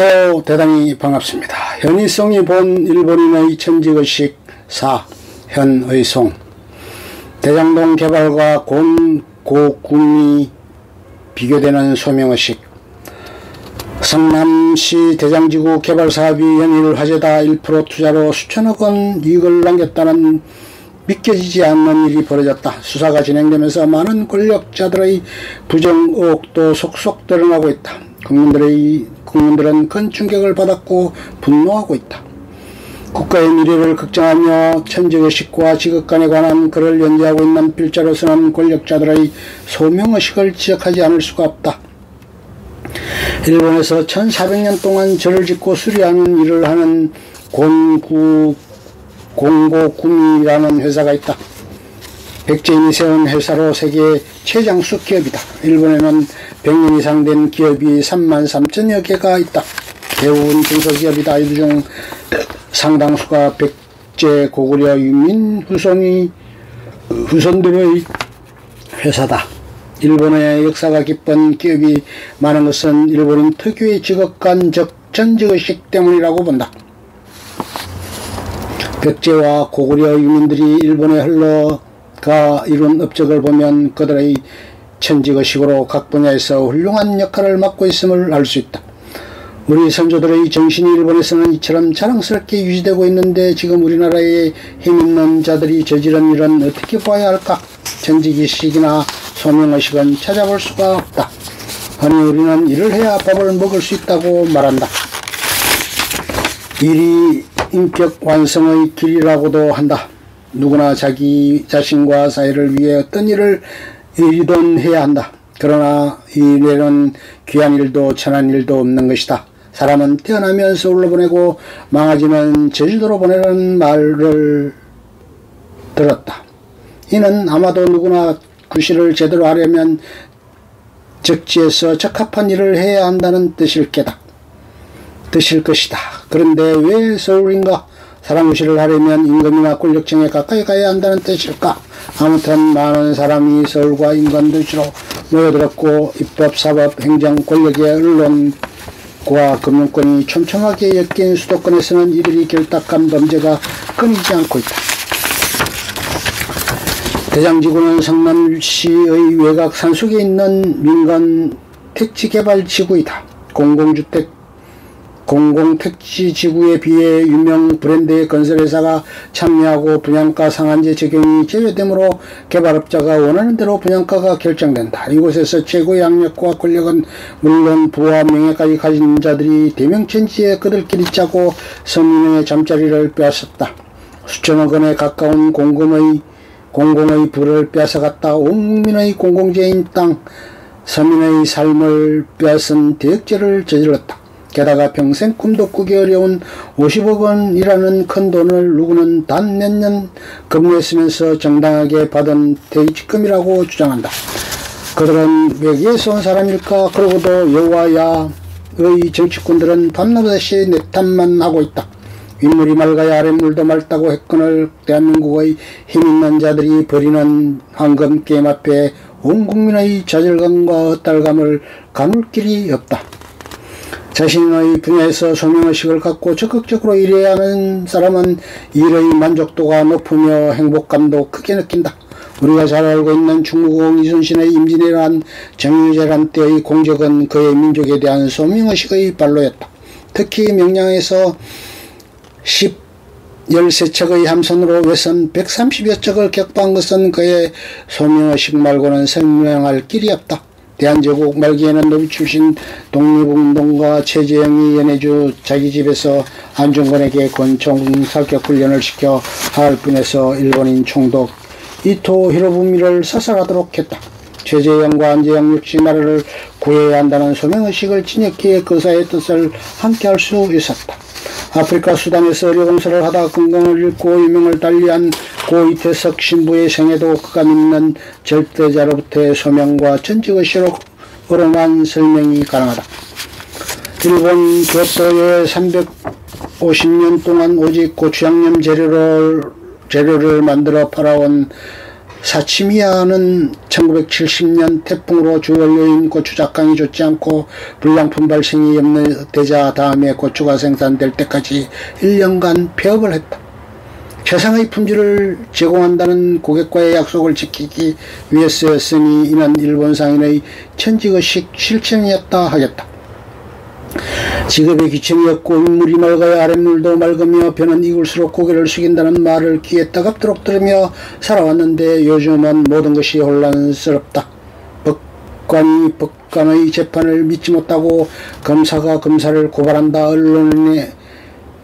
대단히 반갑습니다. 현의성이 본 일본인의 천지의식 4. 현의송. 대장동 개발과 곤고궁이 비교되는 소명의식. 성남시 대장지구 개발사업이 연일 화제다. 1% 투자로 수천억 원 이익을 남겼다는 믿겨지지 않는 일이 벌어졌다. 수사가 진행되면서 많은 권력자들의 부정 의혹도 속속 드러나고 있다. 국민들은 큰 충격을 받았고 분노하고 있다. 국가의 미래를 걱정하며 천지의식과 지극간에 관한 글을 연재하고 있는 필자로서는 권력자들의 소명의식을 지적하지 않을 수가 없다. 일본에서 1400년 동안 절을 짓고 수리하는 일을 하는 곤고궁이라는 회사가 있다. 백제인이 세운 회사로 세계 최장수 기업이다. 일본에는 100년 이상 된 기업이 33,000여 개가 있다. 대부분 중소기업이다. 이 중 상당수가 백제 고구려 유민 후손들의 회사다. 일본의 역사가 깊은 기업이 많은 것은 일본인 특유의 지극한 천지의식 때문이라고 본다. 백제와 고구려 유민들이 일본에 흘러가 이룬 업적을 보면 그들의 천지의식으로 각 분야에서 훌륭한 역할을 맡고 있음을 알 수 있다. 우리 선조들의 정신이 일본에서는 이처럼 자랑스럽게 유지되고 있는데 지금 우리나라의 힘있는 자들이 저지른 일은 어떻게 봐야 할까? 천지의식이나 소명의식은 찾아볼 수가 없다. 아니, 우리는 일을 해야 밥을 먹을 수 있다고 말한다. 일이 인격 완성의 길이라고도 한다. 누구나 자기 자신과 사회를 위해 어떤 일이든 해야 한다. 그러나 이 일에는 귀한 일도 천한 일도 없는 것이다. 사람은 태어나면 서울로 보내고 망아지면 제주도로 보내라는 말을 들었다. 이는 아마도 누구나 구실을 제대로 하려면 적지에서 적합한 일을 해야 한다는 뜻일 것이다. 그런데 왜 서울인가? 사람 구실을 하려면 임금이나 권력층에 가까이 가야 한다는 뜻일까? 아무튼 많은 사람이 서울과 인근 도시로 모여들었고 입법, 사법, 행정, 권력의 언론과 금융권이 촘촘하게 엮인 수도권에서는 이들이 결탁한 범죄가 끊이지 않고 있다. 대장지구는 성남시의 외곽 산속에 있는 민간 택지개발지구이다. 공공택지지구에 비해 유명 브랜드의 건설회사가 참여하고 분양가 상한제 적용이 제외되므로 개발업자가 원하는 대로 분양가가 결정된다. 이곳에서 최고의 악력과 권력은 물론 부와 명예까지 가진 자들이 대명천지에 그들끼리 짜고 서민의 잠자리를 빼앗았다. 수천억 원에 가까운 공공의 부를 빼앗아갔다. 온 국민의 공공재인 땅, 서민의 삶을 빼앗은 대역죄를 저질렀다. 게다가 평생 꿈도 꾸기 어려운 50억 원이라는 큰 돈을 누구는 단 몇 년 근무했으면서 정당하게 받은 퇴직금이라고 주장한다. 그들은 외계에서 온 사람일까? 그러고도 여와야의 정치꾼들은 밤낮없이 내탐만 하고 있다. 윗물이 맑아야 아랫물도 맑다고 했거늘 대한민국의 힘있는 자들이 벌이는 황금 게임 앞에 온 국민의 좌절감과 엇달감을 가눌 길이 없다. 자신의 분야에서 소명의식을 갖고 적극적으로 일해야 하는 사람은 일의 만족도가 높으며 행복감도 크게 느낀다. 우리가 잘 알고 있는 중국공 이순신의 임진왜란, 정유재란 때의 공적은 그의 민족에 대한 소명의식의 발로였다. 특히 명량에서 13척의 함선으로 외선 130여 척을 격파한 것은 그의 소명의식 말고는 설명할 길이 없다. 대한제국 말기에는 노비 출신 독립운동가 최재형이 연해주 자기 집에서 안중근에게 권총 사격훈련을 시켜 하얼빈에서 일본인 총독 이토 히로부미를 사살하도록 했다. 최재형과 안재영 역시 나라를 구해야 한다는 소명의식을 진혁기에 그사의 뜻을 함께할 수 있었다. 아프리카 수단에서 어려공사를 하다 건강을 잃고 유명을 달리한 고 이태석 신부의 생애도 그가 믿는 절대자로부터의 소명과 천지의식으로만 설명이 가능하다. 일본 교토에 350년 동안 오직 고추양념 재료를 만들어 팔아온 사치미야는 1970년 태풍으로 주원료인 고추 작황이 좋지 않고 불량품 발생이 염려되자 다음에 고추가 생산될 때까지 1년간 폐업을 했다. 최상의 품질을 제공한다는 고객과의 약속을 지키기 위해서였으니 이는 일본 상인의 천지의식 실천이었다 하겠다. 직업의 기천이었고 윗물이 맑아야 아랫물도 맑으며 배는 익을수록 고개를 숙인다는 말을 귀에 따갑도록 들으며 살아왔는데 요즘은 모든 것이 혼란스럽다. 법관이 법관의 재판을 믿지 못하고 검사가 검사를 고발한다. 언론인이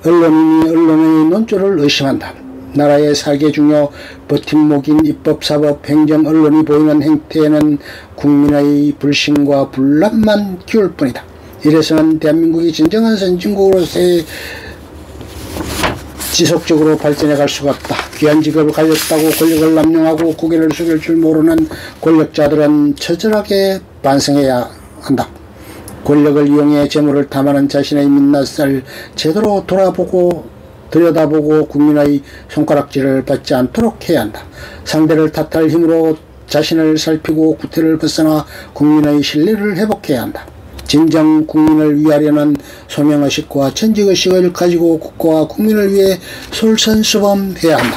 언론의 논조를 의심한다. 나라의 살개 중요 버팀목인 입법, 사법, 행정, 언론이 보이는 행태에는 국민의 불신과 분란만 키울 뿐이다. 이래서는 대한민국이 진정한 선진국으로서의 지속적으로 발전해 갈 수가 없다. 귀한 직업을 가졌다고 권력을 남용하고 고개를 숙일 줄 모르는 권력자들은 처절하게 반성해야 한다. 권력을 이용해 재물을 탐하는 자신의 민낯을 제대로 들여다보고 국민의 손가락질을 받지 않도록 해야 한다. 상대를 탓할 힘으로 자신을 살피고 구태를 벗어나 국민의 신뢰를 회복해야 한다. 진정 국민을 위하려는 소명의식과 천지의식을 가지고 국가와 국민을 위해 솔선수범해야 한다.